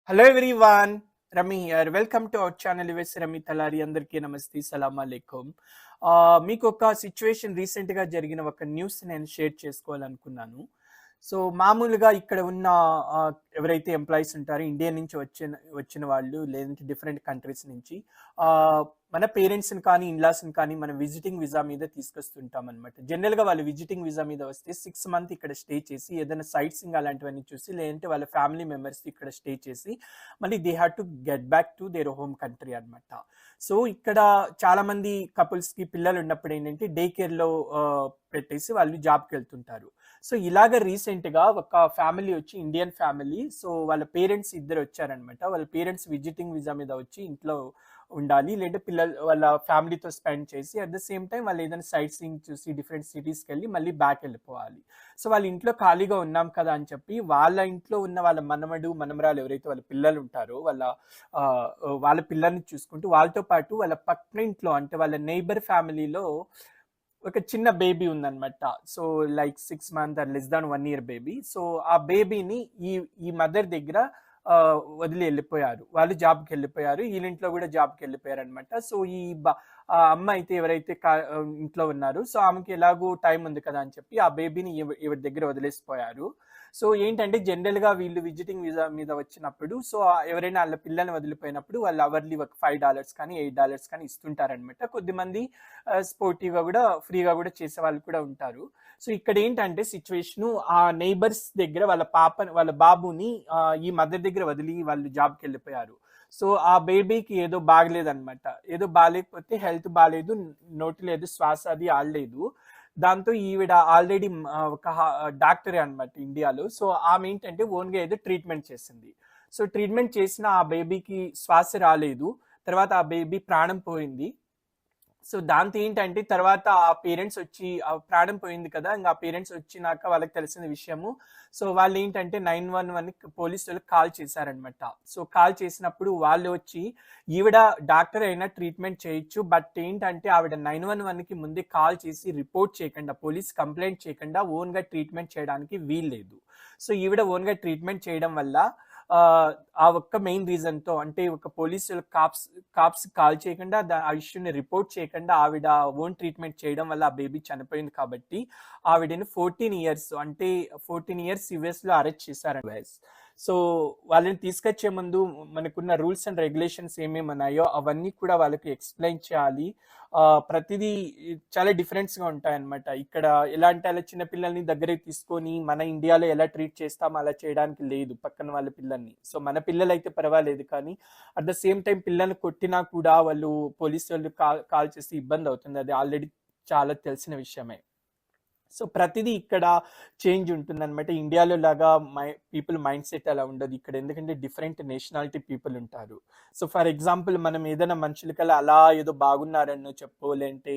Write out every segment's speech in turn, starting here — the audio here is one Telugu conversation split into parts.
Hello everyone, Rami here. Welcome to our channel US Rami Talari. అందరికీ నమస్తే, సలాం అలైకుం. మీకు ఒక సిచ్యువేషన్ రీసెంట్గా జరిగిన ఒక న్యూస్ నేను షేర్ చేసుకోవాలనుకున్నాను. సో మామూలుగా ఇక్కడ ఉన్న ఎవరైతే ఎంప్లాయీస్ ఉంటారో ఇండియా నుంచి వచ్చిన వాళ్ళు లేదంటే డిఫరెంట్ కంట్రీస్ నుంచి మన పేరెంట్స్ని కానీ ఇన్లాస్ని కానీ మనం విజిటింగ్ వీసా మీద తీసుకొస్తుంటాం అనమాట. జనరల్గా వాళ్ళు విజిటింగ్ వీసా మీద వస్తే 6 months ఇక్కడ స్టే చేసి ఏదైనా సైట్ సింగ్ అలాంటివన్నీ చూసి లేదంటే వాళ్ళ ఫ్యామిలీ మెంబర్స్ ఇక్కడ స్టే చేసి మళ్ళీ they have to get back to their home country అనమాట. సో ఇక్కడ చాలా మంది కపుల్స్కి పిల్లలు ఉన్నప్పుడు ఏంటంటే డే కేర్లో పెట్టేసి వాళ్ళు జాబ్కి వెళ్తుంటారు. సో ఇలాగ రీసెంట్గా ఒక ఫ్యామిలీ వచ్చి ఇండియన్ ఫ్యామిలీ, సో వాళ్ళ పేరెంట్స్ ఇద్దరు వచ్చారనమాట. వాళ్ళ పేరెంట్స్ విజిటింగ్ వీసా మీద వచ్చి ఇంట్లో ఉండాలి, లేదంటే పిల్లలు వాళ్ళ ఫ్యామిలీతో స్పెండ్ చేసి అట్ ద సేమ్ టైం వాళ్ళు ఏదైనా సైట్ సీయింగ్ చూసి డిఫరెంట్ సిటీస్కి వెళ్ళి మళ్ళీ బ్యాక్ వెళ్ళిపోవాలి. సో వాళ్ళ ఇంట్లో ఖాళీగా ఉన్నాం కదా అని చెప్పి వాళ్ళ ఇంట్లో ఉన్న వాళ్ళ మనమరాలు ఎవరైతే వాళ్ళ పిల్లలు ఉంటారో వాళ్ళ పిల్లల్ని చూసుకుంటూ వాళ్ళతో పాటు వాళ్ళ పక్కన ఇంట్లో అంటే వాళ్ళ నైబర్ ఫ్యామిలీలో ఒక చిన్న బేబీ ఉందన్నమాట. So like 6 months or less than 1 year baby. So ఆ బేబీని ఈ మదర్ దగ్గర వదిలి వెళ్ళిపోయారు. వాళ్ళు జాబ్కి వెళ్ళిపోయారు, వీళ్ళింట్లో కూడా జాబ్కి వెళ్ళిపోయారు అనమాట. సో అమ్మ అయితే ఎవరైతే ఇంట్లో ఉన్నారో సో ఆమెకి ఎలాగో టైం ఉంది కదా అని చెప్పి ఆ బేబీని ఎవరి దగ్గర వదిలేసిపోయారు. సో ఏంటంటే జనరల్గా వీళ్ళు విజిటింగ్ వీసా మీద వచ్చినప్పుడు సో ఎవరైనా వాళ్ళ పిల్లల్ని వదిలిపోయినప్పుడు వాళ్ళు అవర్లీ ఒక $5 కానీ $8 కానీ ఇస్తుంటారనమాట. కొద్దిమంది స్పోర్టివ్గా కూడా ఫ్రీగా కూడా చేసే వాళ్ళు కూడా ఉంటారు. సో ఇక్కడ ఏంటంటే సిచ్యువేషను ఆ నైబర్స్ దగ్గర వాళ్ళ బాబుని ఈ మదర్ దగ్గర వదిలి వాళ్ళు జాబ్కి వెళ్ళిపోయారు. సో ఆ బేబీకి ఏదో బాగలేదనమాట. ఏదో బాగాలేకపోతే హెల్త్ బాగాలేదు, నోటిలో ఏదో శ్వాస అది ఆడలేదు. దాంతో ఈవిడ ఆల్రెడీ ఒక డాక్టరే అనమాట ఇండియాలో. సో ఆమె ఏంటంటే ఓన్గా ఏదో ట్రీట్మెంట్ చేసింది. సో ట్రీట్మెంట్ చేసిన ఆ బేబీకి శ్వాస రాలేదు, తర్వాత ఆ బేబీ ప్రాణం పోయింది. సో దాంతో ఏంటంటే తర్వాత ఆ పేరెంట్స్ వచ్చి ఆ ప్రాణం పోయింది కదా, ఇంకా ఆ పేరెంట్స్ వచ్చినాక వాళ్ళకి తెలిసిన విషయము. సో వాళ్ళు ఏంటంటే 911 పోలీసు వాళ్ళకి కాల్ చేశారనమాట. సో కాల్ చేసినప్పుడు వాళ్ళు వచ్చి ఈవిడ డాక్టర్ అయినా ట్రీట్మెంట్ చేయొచ్చు, బట్ ఏంటంటే ఆవిడ 911కి ముందే కాల్ చేసి రిపోర్ట్ చేయకుండా పోలీస్ కంప్లైంట్ చేయకుండా ఓన్గా ట్రీట్మెంట్ చేయడానికి వీల్లేదు. సో ఈవిడ ఓన్గా ట్రీట్మెంట్ చేయడం వల్ల ఆ ఒక్క మెయిన్ రీజన్తో అంటే ఒక పోలీసులు కాప్స్ కాల్ చేయకుండా ఆ ఇష్యూని రిపోర్ట్ చేయకుండా ఆవిడ ఓన్ ట్రీట్మెంట్ చేయడం వల్ల ఆ బేబీ చనిపోయింది. కాబట్టి ఆవిడని 14 years అంటే 14 years యుఎస్లో అరెస్ట్ చేశారు యుఎస్. సో వాళ్ళని తీసుకొచ్చే ముందు మనకున్న రూల్స్ అండ్ రెగ్యులేషన్స్ ఏమేమి ఉన్నాయో అవన్నీ కూడా వాళ్ళకి ఎక్స్ప్లెయిన్ చేయాలి. ప్రతిదీ చాలా డిఫరెంట్స్గా ఉంటాయన్నమాట. ఇక్కడ ఎలా అంటే అలా చిన్నపిల్లల్ని దగ్గరికి తీసుకొని మన ఇండియాలో ఎలా ట్రీట్ చేస్తామో అలా చేయడానికి లేదు పక్కన వాళ్ళ పిల్లల్ని. సో మన పిల్లలు అయితే పర్వాలేదు, కానీ అట్ ద సేమ్ టైం పిల్లల్ని కొట్టినా కూడా వాళ్ళు పోలీసు వాళ్ళు కాల్ చేసి ఇబ్బంది అవుతుంది. అది ఆల్రెడీ చాలా తెలిసిన విషయమే. సో ప్రతిదీ ఇక్కడ చేంజ్ ఉంటుంది అనమాట. ఇండియాలో లాగా పీపుల్ మైండ్ సెట్ అలా ఉండదు ఇక్కడ, ఎందుకంటే డిఫరెంట్ నేషనాలిటీ పీపుల్ ఉంటారు. సో ఫర్ ఎగ్జాంపుల్ మనం ఏదైనా మనుషులకల్లా అలా ఏదో బాగున్నారనో లేదంటే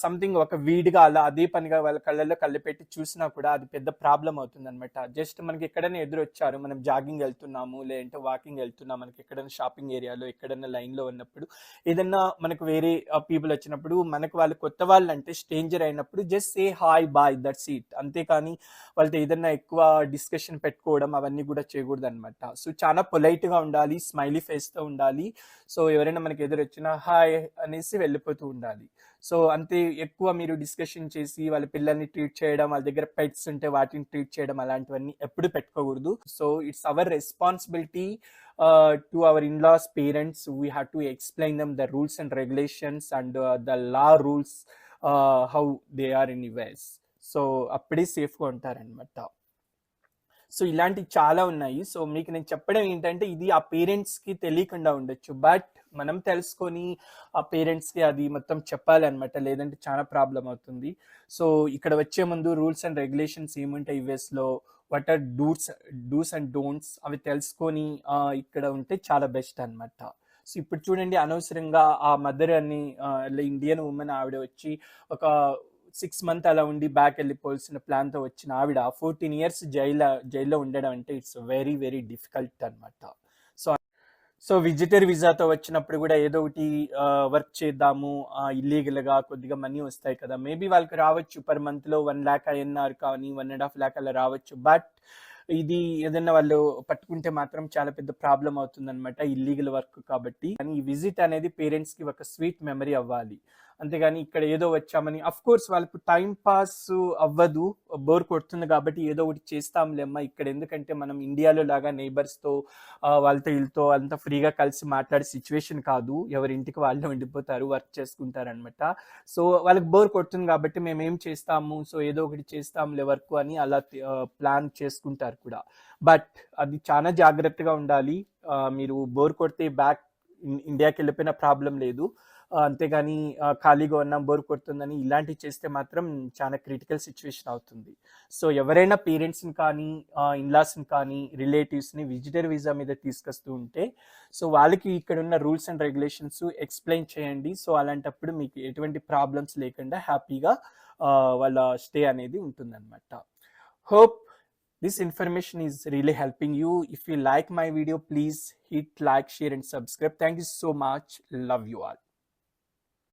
సంథింగ్ ఒక వీడిగా అలా అదే పనిగా వాళ్ళ కళ్ళల్లో కళ్ళు పెట్టి చూసినా కూడా అది పెద్ద ప్రాబ్లం అవుతుంది అనమాట. జస్ట్ మనకి ఎక్కడైనా ఎదురొచ్చారు, మనం జాగింగ్ వెళ్తున్నాము లేదంటే వాకింగ్ వెళ్తున్నాం, మనకి ఎక్కడైనా షాపింగ్ ఏరియాలో ఎక్కడైనా లైన్లో ఉన్నప్పుడు ఏదన్నా మనకు వేరే పీపుల్ వచ్చినప్పుడు మనకు వాళ్ళు కొత్త వాళ్ళు అంటే స్ట్రేంజర్ అయినప్పుడు just say hi bye, that's it. అంతేకాని వాళ్ళతో ఏదన్నా ఎక్కువ డిస్కషన్ పెట్టుకోవడం అవన్నీ కూడా చేయకూడదు అనమాట. సో చాలా పొలైట్గా ఉండాలి, స్మైలీ ఫేస్తో ఉండాలి. సో ఎవరైనా మనకి ఎదురొచ్చినా హాయ్ అనేసి వెళ్ళిపోతూ ఉండాలి. సో అంతే ఎక్కువ మీరు డిస్కషన్ చేసి వాళ్ళ పిల్లల్ని ట్రీట్ చేయడం, వాళ్ళ దగ్గర పెట్స్ ఉంటే వాటిని ట్రీట్ చేయడం అలాంటివన్నీ ఎప్పుడు పెట్టుకోకూడదు. So it's our responsibility to our in-laws parents. We have to explain them the rules and regulations and the law rules, how they are in US. So అప్పుడే సేఫ్గా ఉంటారనమాట. సో ఇలాంటివి చాలా ఉన్నాయి. సో మీకు నేను చెప్పడం ఏంటంటే ఇది ఆ పేరెంట్స్కి తెలియకుండా ఉండొచ్చు, బట్ మనం తెలుసుకొని ఆ పేరెంట్స్కి అది మొత్తం చెప్పాలన్నమాట, లేదంటే చాలా ప్రాబ్లం అవుతుంది. సో ఇక్కడ వచ్చే ముందు రూల్స్ అండ్ రెగ్యులేషన్స్ ఏముంటాయి యుఎస్లో, what are dos and don'ts అవి తెలుసుకొని ఇక్కడ ఉంటే చాలా బెస్ట్ అనమాట. సో ఇప్పుడు చూడండి, అనవసరంగా ఆ మదర్ అని ఇండియన్ ఉమెన్ ఆవిడ వచ్చి ఒక 6 months అలా ఉండి బ్యాక్ వెళ్ళిపోవాల్సిన ప్లాన్తో వచ్చిన ఆవిడ 14 years జైల్లో ఉండడం అంటే ఇట్స్ వెరీ వెరీ డిఫికల్ట్ అనమాట. సో విజిటర్ వీసాతో వచ్చినప్పుడు కూడా ఏదో ఒకటి వర్క్ చేద్దాము, ఇల్లీగల్గా కొద్దిగా మనీ వస్తాయి కదా, మేబీ వాళ్ళకి రావచ్చు పర్ మంత్లో 1 lakh INR కానీ 1.5 lakh అలా రావచ్చు. బట్ ఇది ఏదైనా వాళ్ళు పట్టుకుంటే మాత్రం చాలా పెద్ద ప్రాబ్లం అవుతుందన్నమాట, ఇల్లీగల్ వర్క్ కాబట్టి. కానీ ఈ విజిట్ అనేది పేరెంట్స్ కి ఒక స్వీట్ మెమరీ అవ్వాలి. అంతేగాని ఇక్కడ ఏదో వచ్చామని, అఫ్ కోర్స్ వాళ్ళకు టైం పాస్ అవ్వదు, బోర్ కొడుతుంది కాబట్టి ఏదో ఒకటి చేస్తాంలేమ్మా ఇక్కడ, ఎందుకంటే మనం ఇండియాలో లాగా neighbours తో వాళ్ళతో వీళ్ళతో అంత ఫ్రీగా కలిసి మాట్లాడే సిచ్యువేషన్ కాదు. ఎవరి ఇంటికి వాళ్ళు ఉండిపోతారు, వర్క్ చేసుకుంటారనమాట. సో వాళ్ళకి బోర్ కొడుతుంది కాబట్టి మేము ఏం చేస్తాము, సో ఏదో ఒకటి చేస్తాంలే వర్క్ అని అలా ప్లాన్ చేసుకుంటారు కూడా. బట్ అది చాలా జాగ్రత్తగా ఉండాలి. మీరు బోర్ కొడితే బ్యాక్ ఇండియాకి వెళ్ళిపోయిన ప్రాబ్లం లేదు. అంతేగాని ఖాళీగా ఉన్నాం బోర్ కొడుతుందని ఇలాంటివి చేస్తే మాత్రం చాలా క్రిటికల్ సిచ్యువేషన్ అవుతుంది. సో ఎవరైనా పేరెంట్స్ని కానీ ఇన్లాస్ని కానీ రిలేటివ్స్ని విజిటర్ వీసా మీద తీసుకొస్తూ ఉంటే, సో వాళ్ళకి ఇక్కడ ఉన్న రూల్స్ అండ్ రెగ్యులేషన్స్ ఎక్స్ప్లెయిన్ చేయండి. సో అలాంటప్పుడు మీకు ఎటువంటి ప్రాబ్లమ్స్ లేకుండా హ్యాపీగా వాళ్ళ స్టే అనేది ఉంటుందన్నమాట. Hope this information is really helping you. If you like my video, please hit like, share and subscribe. Thank you so much. Love you all.